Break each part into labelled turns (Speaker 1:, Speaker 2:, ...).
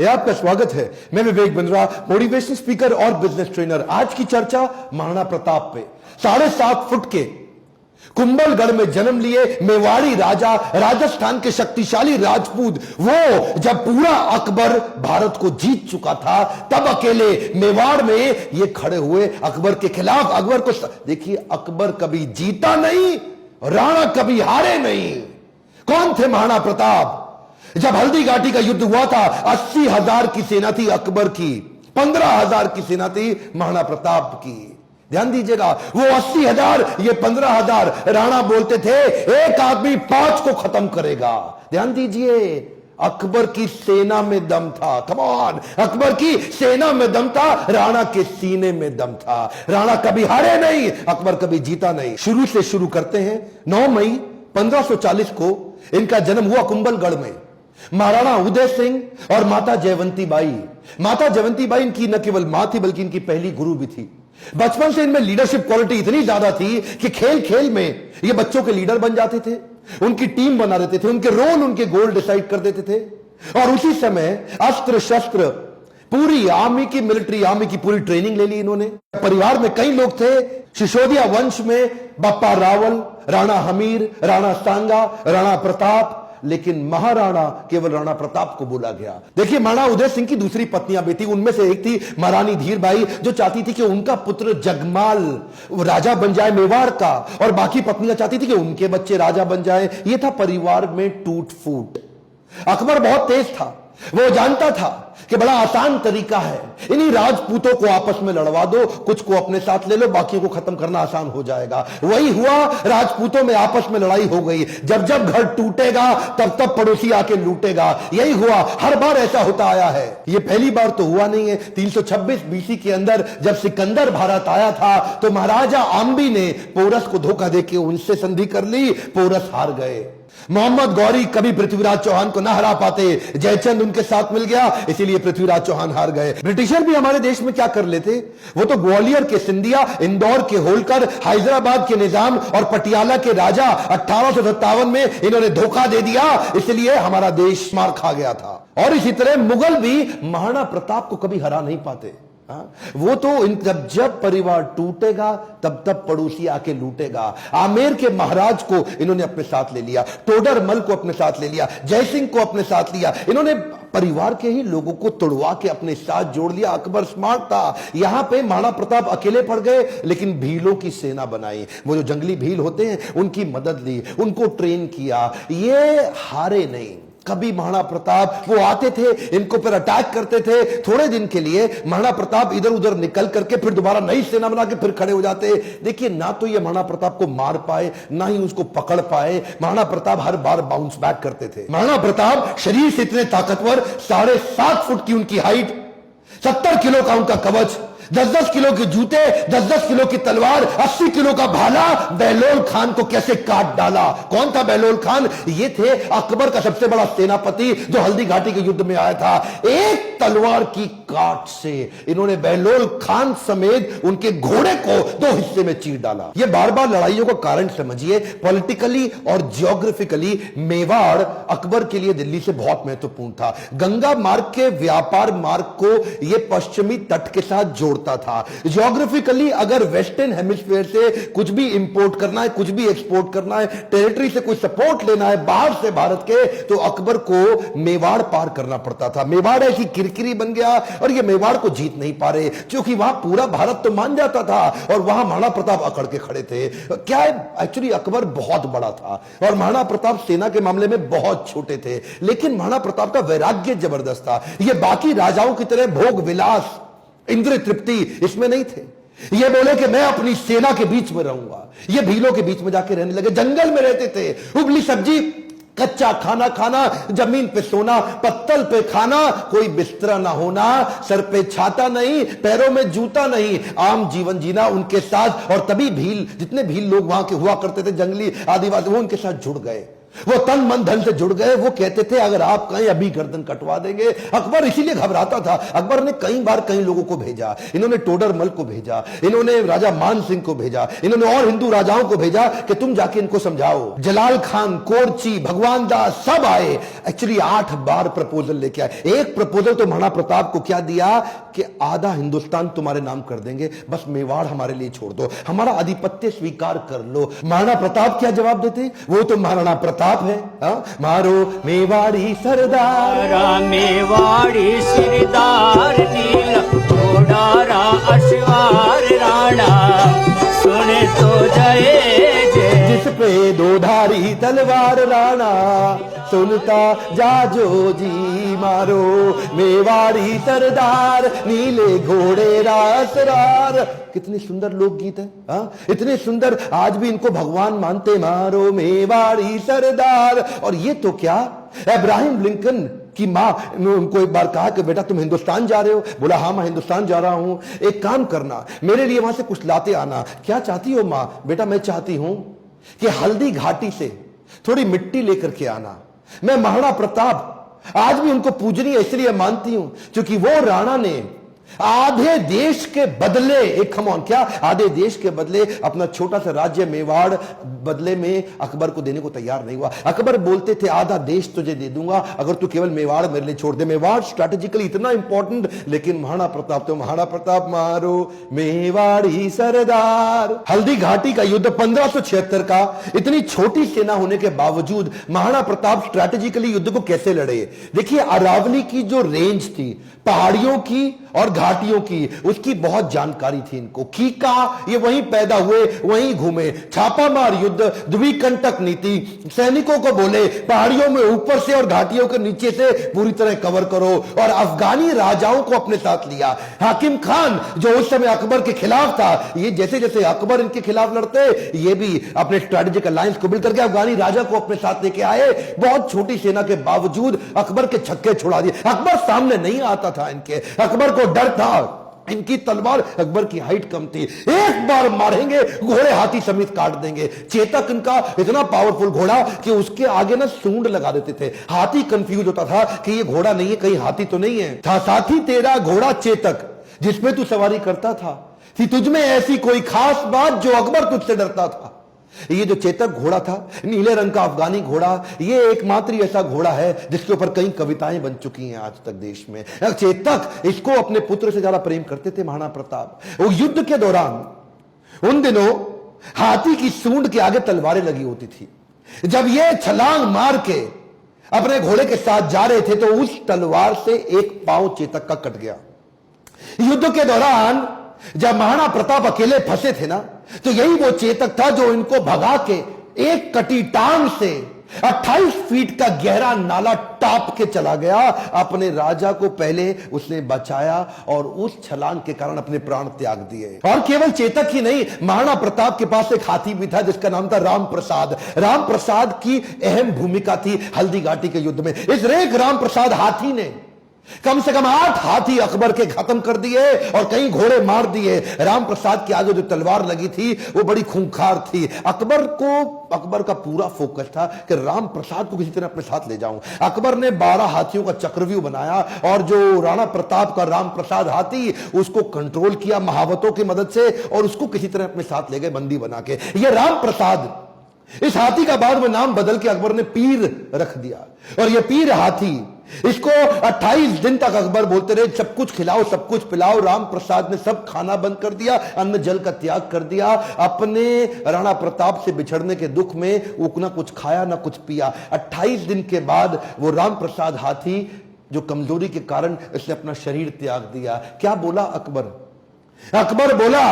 Speaker 1: आपका स्वागत है। मैं विवेक बिंद्रा, मोटिवेशनल स्पीकर और बिजनेस ट्रेनर। आज की चर्चा महाराणा प्रताप पे। 7.5 फुट के कुंभलगढ़ में जन्म लिए मेवाड़ी राजा, राजस्थान के शक्तिशाली राजपूत, वो जब पूरा अकबर भारत को जीत चुका था तब अकेले मेवाड़ में ये खड़े हुए अकबर के खिलाफ। अकबर को देखिए, अकबर कभी जीता नहीं, राणा कभी हारे नहीं। कौन थे महाराणा प्रताप? जब हल्दी घाटी का युद्ध हुआ था, 80,000 की सेना थी अकबर की, 15,000 की सेना थी महाराणा प्रताप की। ध्यान दीजिएगा, वो 80,000, ये 15,000। राणा बोलते थे एक आदमी 5 को खत्म करेगा। ध्यान दीजिए, अकबर की सेना में दम था। कम ऑन, अकबर की सेना में दम था, राणा के सीने में दम था। राणा कभी हारे नहीं, अकबर कभी जीता नहीं। शुरू से शुरू करते हैं। 9 मई 1540 को इनका जन्म हुआ कुंभलगढ़ में। महाराणा उदय सिंह और माता जयवंती बाई। माता जयवंती बाई इनकी न केवल मां थी बल्कि इनकी पहली गुरु भी थी। बचपन से इनमें लीडरशिप क्वालिटी इतनी ज्यादा थी कि खेल खेल में ये बच्चों के लीडर बन जाते थे, उनकी टीम बना देते थे, उनके रोल, उनके गोल डिसाइड कर देते थे। और उसी समय अस्त्र शस्त्र, पूरी आर्मी की, मिलिट्री आर्मी की पूरी ट्रेनिंग ले ली इन्होंने। परिवार में कई लोग थे। सिसोदिया वंश में बप्पा रावल, राणा हमीर, राणा सांगा, राणा प्रताप, लेकिन महाराणा केवल राणा प्रताप को बोला गया। देखिए, महाराणा उदय सिंह की दूसरी पत्नियां भी थी। उनमें से एक थी महारानी धीरबाई, जो चाहती थी कि उनका पुत्र जगमाल राजा बन जाए मेवाड़ का, और बाकी पत्नियां चाहती थी कि उनके बच्चे राजा बन जाए। यह था परिवार में टूट फूट। अकबर बहुत तेज था, वो जानता था कि बड़ा आसान तरीका है, इन्हीं राजपूतों को आपस में लड़वा दो, कुछ को अपने साथ ले लो, बाकियों को खत्म करना आसान हो जाएगा। वही हुआ, राजपूतों में आपस में लड़ाई हो गई। जब जब घर टूटेगा तब तब पड़ोसी आके लूटेगा। यही हुआ, हर बार ऐसा होता आया है। ये पहली बार तो हुआ नहीं है। 326 बीसी के अंदर जब सिकंदर भारत आया था तो महाराजा आम्बी ने पोरस को धोखा देके उनसे संधि कर ली, पोरस हार गए। मोहम्मद गौरी कभी पृथ्वीराज चौहान को ना हरा पाते, जयचंद उनके साथ मिल गया, इसीलिए पृथ्वीराज चौहान हार गए। ब्रिटिशर भी हमारे देश में क्या कर लेते, वो तो ग्वालियर के सिंधिया, इंदौर के होलकर, हैदराबाद के निजाम और पटियाला के राजा 1857 में इन्होंने धोखा दे दिया, इसलिए हमारा देश मार खा गया था। और इसी तरह मुगल भी महाराणा प्रताप को कभी हरा नहीं पाते। वो तो जब परिवार टूटेगा तब तब पड़ोसी आके लूटेगा। आमेर के महाराज को इन्होंने अपने साथ ले लिया, टोडरमल को अपने साथ ले लिया, जयसिंह को अपने साथ लिया। इन्होंने परिवार के ही लोगों को तोड़वा के अपने साथ जोड़ लिया। अकबर स्मार्ट था। यहां पे महाराणा प्रताप अकेले पड़ गए, लेकिन भीलों की सेना बनाई। वो जो जंगली भील होते हैं उनकी मदद ली, उनको ट्रेन किया। ये हारे नहीं कभी। महाराणा प्रताप वो आते थे, इनको फिर अटैक करते थे। थोड़े दिन के लिए महाराणा प्रताप इधर उधर निकल करके फिर दोबारा नई सेना बना के फिर खड़े हो जाते। देखिए, ना तो ये महाराणा प्रताप को मार पाए, ना ही उसको पकड़ पाए। महाराणा प्रताप हर बार बाउंस बैक करते थे। महाराणा प्रताप शरीर से इतने ताकतवर, 7.5 फुट की उनकी हाइट, 70 किलो का उनका कवच, 10-10 किलो के जूते, 10-10 किलो की तलवार, 80 किलो का भाला। बहलोल खान को कैसे काट डाला? कौन था बहलोल खान? ये थे अकबर का सबसे बड़ा सेनापति, जो हल्दी घाटी के युद्ध में आया था। एक तलवार की काट से इन्होंने बहलोल खान समेत उनके घोड़े को 2 हिस्से में चीर डाला। ये बार बार लड़ाइयों का कारण समझिए। पॉलिटिकली और जियोग्राफिकली मेवाड़ अकबर के लिए दिल्ली से बहुत महत्वपूर्ण था। गंगा मार्ग के व्यापार मार्ग को यह पश्चिमी तट के साथ जोड़ता था। जियोग्राफिकली अगर वेस्टर्न हेमिस्फीयर से कुछ भी इंपोर्ट करना है, कुछ भी एक्सपोर्ट करना है, टेरिटरी से कोई सपोर्ट लेना है बाहर से भारत के, तो अकबर को मेवाड़ पार करना पड़ता था। मेवाड़ ऐसी किरकिरी बन गया और ये मेवाड़ को जीत नहीं पा रहे, क्योंकि वहां पूरा भारत तो मान जाता था और वहां महाराणा प्रताप अकड़ के खड़े थे। क्या है, एक्चुअली अकबर बहुत बड़ा था और महाराणा प्रताप सेना के मामले में बहुत छोटे थे, लेकिन महाराणा प्रताप का वैराग्य जबरदस्त था। ये बाकी राजाओं की तरह भोग विलास, इंद्रिय तृप्ति इसमें नहीं थे। ये बोले कि मैं अपनी सेना के बीच में रहूंगा। ये भीलों के बीच में जाके रहने लगे, जंगल में रहते थे। उबली सब्जी, कच्चा खाना खाना, जमीन पे सोना, पत्तल पे खाना, कोई बिस्तरा ना होना, सर पे छाता नहीं, पैरों में जूता नहीं, आम जीवन जीना उनके साथ। और तभी भील, जितने भील लोग वहां के हुआ करते थे, जंगली आदिवासी, वो उनके साथ जुड़ गए। वो तन मन धन से जुड़ गए। वो कहते थे अगर आप कहें अभी गर्दन कटवा देंगे। अकबर इसीलिए घबराता था। अकबर ने कई बार कई लोगों को भेजा, इन्होंने टोडरमल को भेजा, इन्होंने राजा मान सिंह को भेजा, इन्होंने और हिंदू राजाओं को भेजा कि तुम जाके इनको समझाओ। जलाल खान, कोरची, भगवान दास सब आए। एक्चुअली 8 बार प्रपोजल लेके आए। एक प्रपोजल तो महाराणा प्रताप को क्या दिया कि आधा हिंदुस्तान तुम्हारे नाम कर देंगे, बस मेवाड़ हमारे लिए छोड़ दो, हमारा आधिपत्य स्वीकार कर लो। महाराणा प्रताप क्या जवाब देते? वो तो महाराणा प्रताप है। मारो मेवाड़ी सरदार,
Speaker 2: मेवाड़ी सरदार, नील घोड़ा अश्वार राणा, सुने तो जय जय।
Speaker 1: जिस पे दो धारी तलवार राणा, सुनता जाजो जी। मारो मेवाड़ी सरदार, नीले घोड़े रासरार। कितनी सुंदर लोकगीत है। इतने सुंदर, आज भी इनको भगवान मानते। मारो मेवाड़ी सरदार। और ये तो क्या, अब्राहम लिंकन की मां ने उनको एक बार कहा कि बेटा तुम हिंदुस्तान जा रहे हो? बोला हाँ मैं हिंदुस्तान जा रहा हूं, एक काम करना मेरे लिए वहां से कुछ लाते आना। क्या चाहती हो मां? बेटा मैं चाहती हूं कि हल्दी घाटी से थोड़ी मिट्टी लेकर के आना। मैं महाराणा प्रताप आज भी उनको पूजनीय इसलिए मानती हूं क्योंकि वो राणा ने आधे देश के बदले, एक खमौन क्या, आधे देश के बदले अपना छोटा सा राज्य मेवाड़ बदले में अकबर को देने को तैयार नहीं हुआ। अकबर बोलते थे आधा देश तुझे दे दूंगा अगर तू केवल मेवाड़ मेरे लिए छोड़ दे। मेवाड़ स्ट्रैटेजिकली इतना इंपॉर्टेंट, लेकिन महाराणा प्रताप तो महाराणा प्रताप। मारो मेवाड़ी सरदार। हल्दी घाटी का युद्ध 1576 का, इतनी छोटी सेना होने के बावजूद महाराणा प्रताप स्ट्रैटेजिकली युद्ध को कैसे लड़े? देखिए अरावली की जो रेंज थी, पहाड़ियों की और घाटियों की, उसकी बहुत जानकारी थी इनको। कीका ये वहीं पैदा हुए, वहीं घूमे। छापामार युद्ध, द्विकंटक नीति, सैनिकों को बोले पहाड़ियों में ऊपर से और घाटियों के नीचे से पूरी तरह कवर करो, और अफगानी राजाओं को अपने साथ लिया। हाकिम खान जो उस समय अकबर के खिलाफ था, ये जैसे जैसे अकबर इनके खिलाफ लड़ते, ये भी अपने स्ट्रेटेजिक अलायंस को बिल्ड करके अफगानी राजा को अपने साथ लेके आए। बहुत छोटी सेना के बावजूद अकबर के छक्के छुड़ा दिए। अकबर सामने नहीं आता था इनके, अकबर को डर था। इनकी तलवार, अकबर की हाइट कम थी, एक बार मारेंगे घोड़े हाथी समेत काट देंगे। चेतक इनका इतना पावरफुल घोड़ा कि उसके आगे ना सूंड लगा देते थे। हाथी कंफ्यूज होता था कि ये घोड़ा नहीं है, कहीं हाथी तो नहीं है। था साथी तेरा घोड़ा चेतक जिसमें तू सवारी करता था, थी तुझमें ऐसी कोई खास बात जो अकबर तुझसे डरता था। ये जो चेतक घोड़ा था, नीले रंग का अफगानी घोड़ा, ये एकमात्र ऐसा घोड़ा है जिसके ऊपर कई कविताएं बन चुकी हैं आज तक देश में। चेतक, इसको अपने पुत्र से ज्यादा प्रेम करते थे महाराणा प्रताप। वो युद्ध के दौरान उन दिनों हाथी की सूंड के आगे तलवारें लगी होती थी। जब ये छलांग मार के अपने घोड़े के साथ जा रहे थे तो उस तलवार से एक पांव चेतक का कट गया। युद्ध के दौरान जब महाराणा प्रताप अकेले फंसे थे ना, तो यही वो चेतक था जो इनको भगा के एक कटी टांग से 28 फीट का गहरा नाला टाप के चला गया। अपने राजा को पहले उसने बचाया और उस छलांग के कारण अपने प्राण त्याग दिए। और केवल चेतक ही नहीं, महाराणा प्रताप के पास एक हाथी भी था जिसका नाम था राम प्रसाद। राम प्रसाद की अहम भूमिका थी हल्दी घाटी के युद्ध में। इस रेख राम प्रसाद हाथी ने कम से कम 8 हाथी अकबर के खत्म कर दिए और कई घोड़े मार दिए। राम प्रसाद के आगे जो तलवार लगी थी वो बड़ी खूंखार थी। अकबर का पूरा फोकस था कि राम प्रसाद को किसी तरह अपने साथ ले जाऊं। अकबर ने 12 हाथियों का चक्रव्यूह बनाया और जो राणा प्रताप का राम प्रसाद हाथी, उसको कंट्रोल किया महावतों की मदद से और उसको किसी तरह अपने साथ ले गए बंदी बना के। ये राम प्रसाद, इस हाथी का बाद में नाम बदल के अकबर ने पीर रख दिया। और ये पीर हाथी, इसको 28 दिन तक अकबर बोलते रहे सब कुछ खिलाओ सब कुछ पिलाओ। राम प्रसाद ने सब खाना बंद कर दिया, अन्न जल का त्याग कर दिया। अपने राणा प्रताप से बिछड़ने के दुख में वो ना कुछ खाया ना कुछ पिया। 28 दिन के बाद वो राम प्रसाद हाथी जो कमजोरी के कारण इसने अपना शरीर त्याग दिया। क्या बोला अकबर? अकबर बोला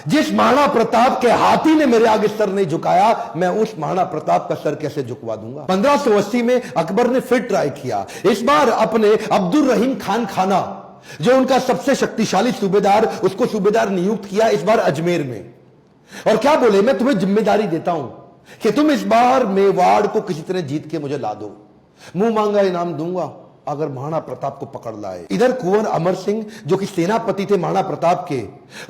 Speaker 1: जिस महाराणा प्रताप के हाथी ने मेरे आगे सर नहीं झुकाया, मैं उस महाराणा प्रताप का सर कैसे झुकवा दूंगा। 1580 में अकबर ने फिर ट्राई किया। इस बार अपने अब्दुल रहीम खान खाना, जो उनका सबसे शक्तिशाली सूबेदार, उसको सूबेदार नियुक्त किया इस बार अजमेर में। और क्या बोले, मैं तुम्हें जिम्मेदारी देता हूं कि तुम इस बार मेवाड़ को किसी तरह जीत के मुझे ला दो, मुंह मांगा इनाम दूंगा अगर महाराणा प्रताप को पकड़ लाए। इधर कुंवर अमर सिंह जो कि सेनापति थे महाराणा प्रताप के,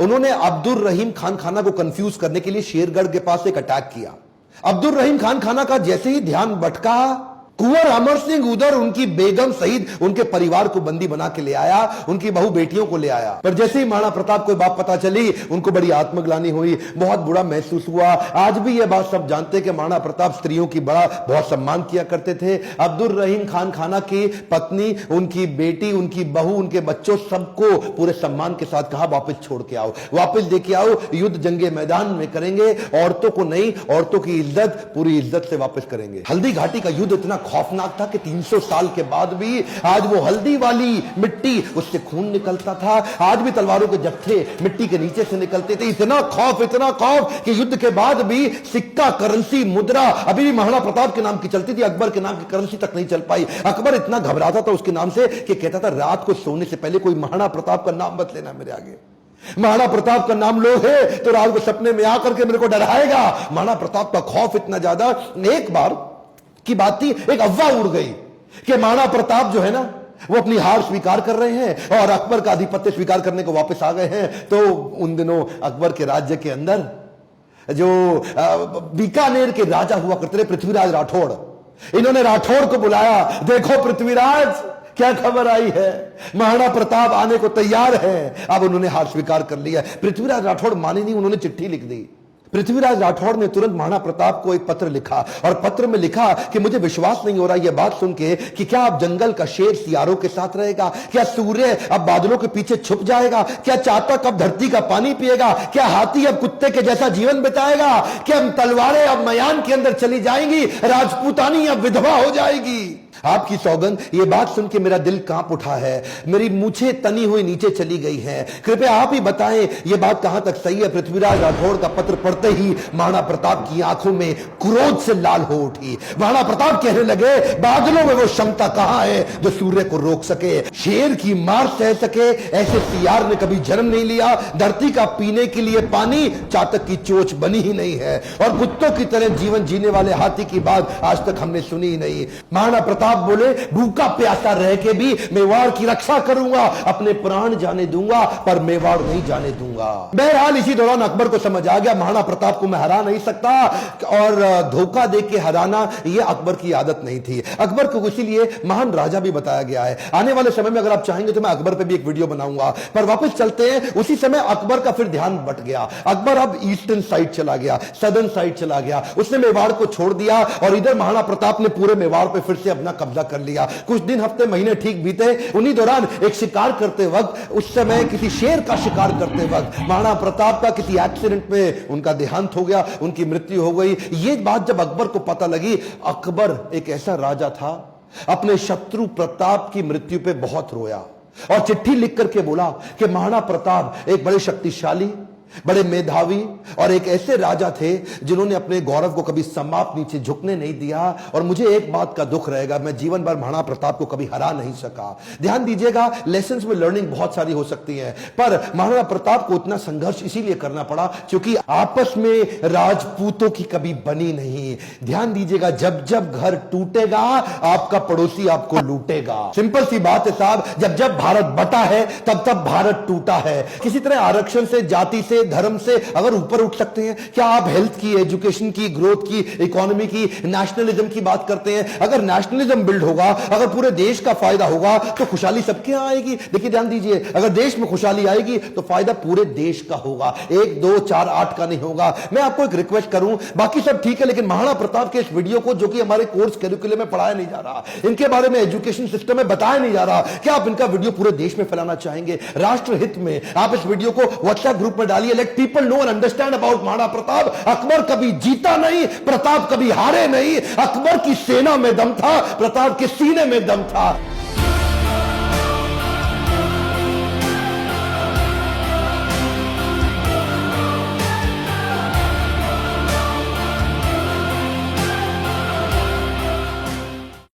Speaker 1: उन्होंने अब्दुल रहीम खान खाना को कंफ्यूज करने के लिए शेरगढ़ के पास एक अटैक किया। अब्दुल रहीम खान खाना का जैसे ही ध्यान भटका, कुंवर अमर सिंह उधर उनकी बेगम सहित उनके परिवार को बंदी बना के ले आया, उनकी बहु बेटियों को ले आया। पर जैसे ही महाराणा प्रताप को बात पता चली, उनको बड़ी आत्मग्लानि हुई, बहुत बुरा महसूस हुआ। आज भी यह बात सब जानते हैं कि महाराणा प्रताप स्त्रियों की बहुत सम्मान किया करते थे। अब्दुल रहीम खान खाना की पत्नी, उनकी बेटी, उनकी बहू, उनके बच्चों, सबको पूरे सम्मान के साथ कहा वापस छोड़ के आओ, वापस लेके आओ, युद्ध जंगे मैदान में करेंगे, औरतों को नहीं, औरतों की इज्जत पूरी इज्जत से वापस करेंगे। हल्दी घाटी का युद्ध इतना खौफनाक था कि 300 साल के बाद भी आज वो हल्दी वाली मिट्टी, उससे खून निकलता था। आज भी तलवारों के जत्थे मिट्टी के नीचे से निकलते थे। इतना खौफ कि युद्ध के बाद भी सिक्का, करेंसी, मुद्रा अभी भी महाराणा प्रताप के नाम की चलती थी, अकबर के नाम की करेंसी तक नहीं चल पाई। अकबर इतना घबराता था उसके नाम से कि कहता था रात को सोने से पहले कोई महाराणा प्रताप का नाम मत लेना मेरे आगे। महाराणा प्रताप का नाम लो है तो रात को सपने में आकर के मेरे को डराएगा। महाराणा प्रताप का खौफ इतना ज्यादा। एक बार की बात थी, एक अफवाह उड़ गई कि महाराणा प्रताप जो है ना, वो अपनी हार स्वीकार कर रहे हैं और अकबर का आधिपत्य स्वीकार करने को वापस आ गए हैं। तो उन दिनों अकबर के राज्य के अंदर जो बीकानेर के राजा हुआ करते थे, पृथ्वीराज राठौड़, इन्होंने राठौड़ को बुलाया। देखो पृथ्वीराज, क्या खबर आई है, महाराणा प्रताप आने को तैयार है। अब उन्होंने हार स्वीकार कर लिया। पृथ्वीराज राठौड़ माने नहीं, उन्होंने चिट्ठी लिख दी। पृथ्वीराज राठौड़ ने तुरंत महाराणा प्रताप को एक पत्र लिखा और पत्र में लिखा कि मुझे विश्वास नहीं हो रहा यह बात सुन के कि क्या अब जंगल का शेर सियारों के साथ रहेगा, क्या सूर्य अब बादलों के पीछे छुप जाएगा, क्या चातक अब धरती का पानी पिएगा, क्या हाथी अब कुत्ते के जैसा जीवन बिताएगा, क्या तलवारें अब मयान के अंदर चली जाएंगी, राजपूतानी अब विधवा हो जाएगी। आपकी सौगंध, ये बात सुन के मेरा दिल कांप उठा है, मेरी मूछें तनी हुई नीचे चली गई हैं। कृपया आप ही बताएं ये बात कहां तक सही है। पृथ्वीराज राठौड़ का पत्र पढ़ते ही महाराणा प्रताप की आंखों में क्रोध से लाल हो उठी। महाराणा प्रताप कहने लगे, बादलों में वो क्षमता कहां है जो सूर्य को रोक सके, शेर की मार सह सके, ऐसे सियार ने कभी जन्म नहीं लिया। धरती का पीने के लिए पानी चातक की चोंच बनी ही नहीं है और कुत्तों की तरह जीवन जीने वाले हाथी की बात आज तक हमने सुनी ही नहीं। महाराणा प्रताप बोले, भूखा प्यासा रह के भी मेवाड़ की रक्षा करूंगा, अपने प्राण जाने दूंगा पर मेवाड़ नहीं जाने दूंगा। बहरहाल इसी दौरान अकबर को समझ आ गया महाराणा प्रताप को मैं हरा नहीं सकता और धोखा दे के हराना यह अकबर की आदत नहीं थी। अकबर को इसीलिए महान राजा भी बताया गया है। आने वाले समय में अगर आप चाहेंगे तो मैं अकबर पे भी एक वीडियो बनाऊंगा। पर वापस चलते हैं, उसी समय अकबर का फिर ध्यान बट गया। अकबर अब ईस्टर्न साइड चला गया, सदर्न साइड चला गया। उसने मेवाड़ को छोड़ दिया और इधर महाराणा प्रताप ने पूरे मेवाड़ पे फिर से अपना कब्जा कर लिया। कुछ दिन, हफ्ते, महीने ठीक बीते। उन्हीं दौरान एक शिकार करते वक्त, उस समय किसी शेर का शिकार करते वक्त महाराणा प्रताप का किसी एक्सीडेंट में उनका देहांत हो गया, उनकी मृत्यु हो गई। ये बात जब अकबर को पता लगी, अकबर एक ऐसा राजा था, अपने शत्रु प्रताप की मृत्यु पे बहुत रोया और चिट्ठी लिख करके बोला कि महाराणा प्रताप एक बड़े शक्तिशाली, बड़े मेधावी और एक ऐसे राजा थे जिन्होंने अपने गौरव को कभी समाप्त नीचे झुकने नहीं दिया और मुझे एक बात का दुख रहेगा, मैं जीवन भर महाराणा प्रताप को कभी हरा नहीं सका। ध्यान दीजिएगा, लेसन्स में लर्निंग बहुत सारी हो सकती है, पर महाराणा प्रताप को इतना संघर्ष इसीलिए करना पड़ा क्योंकि आपस में राजपूतों की कभी बनी नहीं। ध्यान दीजिएगा, जब जब घर टूटेगा आपका पड़ोसी आपको लूटेगा। सिंपल सी बात है साहब, जब जब भारत बटा है तब तब भारत टूटा है। किसी तरह आरक्षण से, जाति से, धर्म से अगर ऊपर उठ सकते हैं, क्या आप हेल्थ की, एजुकेशन की, ग्रोथ की, इकोनॉमी की, नेशनलिज्म की बात करते हैं? अगर नेशनलिज्म बिल्ड होगा, अगर पूरे देश का फायदा होगा तो खुशहाली सबके यहां आएगी। देखिए ध्यान दीजिए, अगर देश में खुशहाली आएगी तो फायदा पूरे देश का होगा, 1, 2, 4, 8 का नहीं होगा। मैं आपको एक रिक्वेस्ट करूं, बाकी सब ठीक है, लेकिन महाराणा प्रताप के इस वीडियो को, जो कि हमारे कोर्स करिकुलम में पढ़ाया नहीं जा रहा, इनके बारे में एजुकेशन सिस्टम में बताया नहीं जा रहा, क्या आप इनका वीडियो पूरे देश में फैलाना चाहेंगे? राष्ट्र हित में आप इस वीडियो को व्हाट्सएप ग्रुप में डालिए। Let people know and understand about Maharana Pratap. Akbar कभी जीता नहीं, प्रताप कभी हारे नहीं। अकबर की सेना में दम था, प्रताप के सीने में दम था।